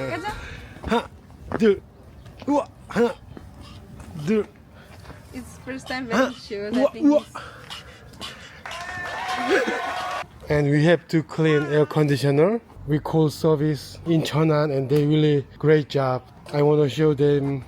가자. 하나, 둘, 우와, 하나, 둘, It's first time very sure 우와, that thing 우와. is. And we have to clean air conditioner. We call service in Cheonan and they really great job. I want to show them